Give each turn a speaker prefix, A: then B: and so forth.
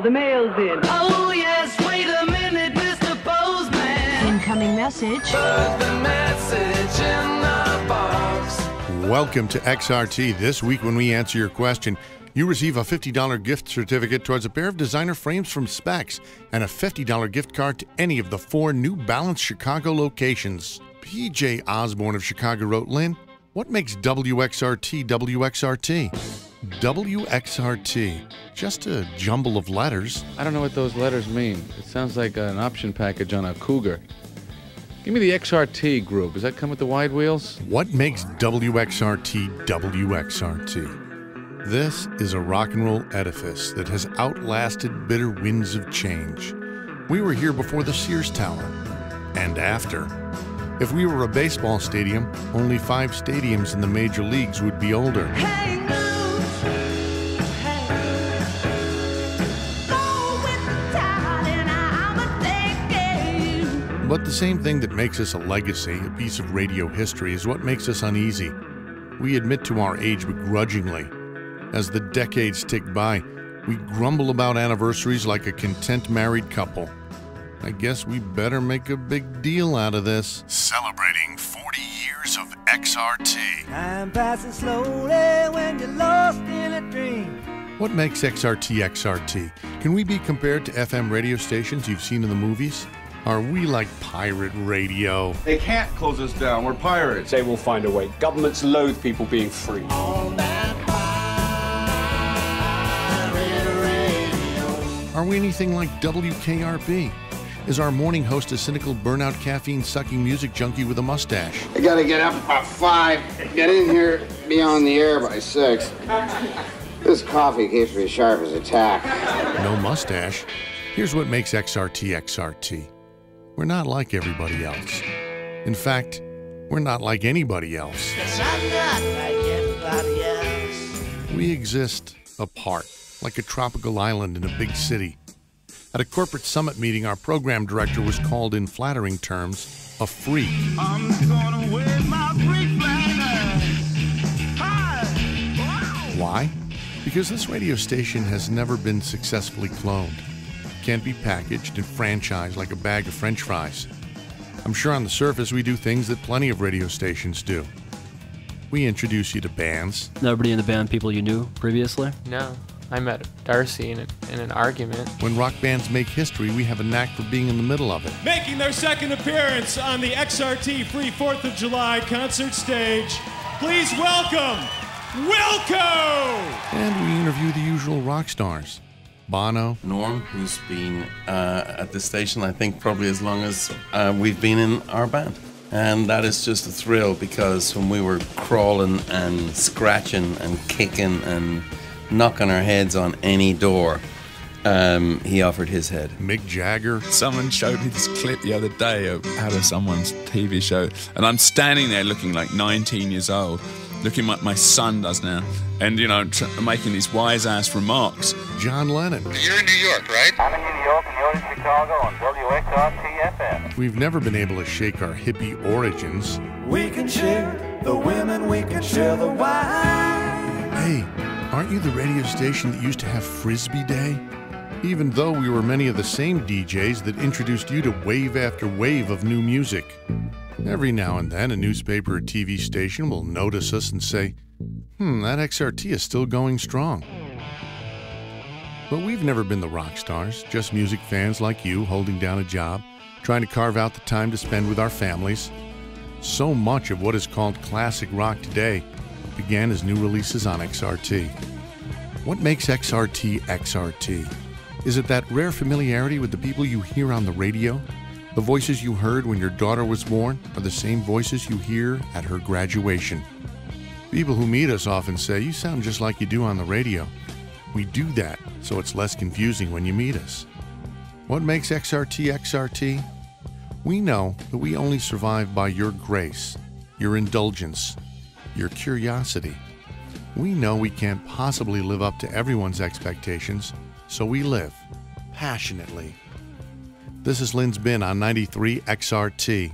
A: the mail's in. Oh, yes, wait a minute, Mr. Postman.
B: Incoming message.
A: Put the message in the box.
C: Welcome to XRT. This week, when we answer your question, you receive a $50 gift certificate towards a pair of designer frames from Specs and a $50 gift card to any of the 4 New Balance Chicago locations. P.J. Osborne of Chicago wrote, Lynn, what makes WXRT WXRT? WXRT, just a jumble of letters.
D: I don't know what those letters mean. It sounds like an option package on a Cougar. Give me the XRT group. Does that come with the wide wheels?
C: What makes WXRT WXRT? This is a rock and roll edifice that has outlasted bitter winds of change. We were here before the Sears Tower, and after. If we were a baseball stadium, only 5 stadiums in the major leagues would be older.
A: Hey, Moose. Hey. Go with the tide and I'ma take you.
C: But the same thing that makes us a legacy, a piece of radio history, is what makes us uneasy. We admit to our age begrudgingly. As the decades tick by, we grumble about anniversaries like a content married couple. I guess we better make a big deal out of this. Celebrating 40 years of XRT.
E: Time passes slowly when you're lost in a dream.
C: What makes XRT XRT? Can we be compared to FM radio stations you've seen in the movies? Are we like pirate radio?
F: They can't close us down. We're pirates.
G: They will find a way. Governments loathe people being free.
C: Are we anything like WKRP? Is our morning host a cynical, burnout, caffeine-sucking music junkie with a mustache?
H: I gotta get up about 5, get in here, be on the air by 6. This coffee keeps me sharp as a tack.
C: No mustache? Here's what makes XRT XRT. We're not like everybody else. In fact, we're not like anybody else.
E: I'm not like everybody else.
C: We exist apart, like a tropical island in a big city. At a corporate summit meeting, our program director was called, in flattering terms, a freak.
E: I'm gonna wave my freak flag.
C: Why? Because this radio station has never been successfully cloned. Can't be packaged and franchised like a bag of French fries. I'm sure on the surface we do things that plenty of radio stations do. We introduce you to bands.
I: Nobody in the band people you knew previously?
J: No. I met Darcy in an argument.
C: When rock bands make history, we have a knack for being in the middle of it.
K: Making their second appearance on the XRT Free 4th of July concert stage, please welcome Wilco!
C: And we interview the usual rock stars. Bono.
L: Norm, who's been at the station, I think, probably as long as we've been in our band. And that is just a thrill, because when we were crawling and scratching and kicking and knocking our heads on any door, he offered his head.
C: Mick Jagger.
M: Someone showed me this clip the other day out of someone's TV show, and I'm standing there looking like 19 years old, looking like my son does now, and, you know, making these wise-ass remarks.
C: John Lennon.
N: You're in New York, right?
O: I'm in New York, and you're in Chicago on WXRT-FM.
C: We've never been able to shake our hippie origins.
E: We can share the women, we can share the wine.
C: Hey, aren't you the radio station that used to have Frisbee Day? Even though we were many of the same DJs that introduced you to wave after wave of new music. Every now and then, a newspaper or TV station will notice us and say, that XRT is still going strong. But we've never been the rock stars, just music fans like you holding down a job, trying to carve out the time to spend with our families. So much of what is called classic rock today began as new releases on XRT. What makes XRT XRT? Is it that rare familiarity with the people you hear on the radio? The voices you heard when your daughter was born are the same voices you hear at her graduation. People who meet us often say, "You sound just like you do on the radio." We do that so it's less confusing when you meet us. What makes XRT XRT? We know that we only survive by your grace, your indulgence, your curiosity. We know we can't possibly live up to everyone's expectations, so we live passionately. This is Lynn's Bin on 93 XRT.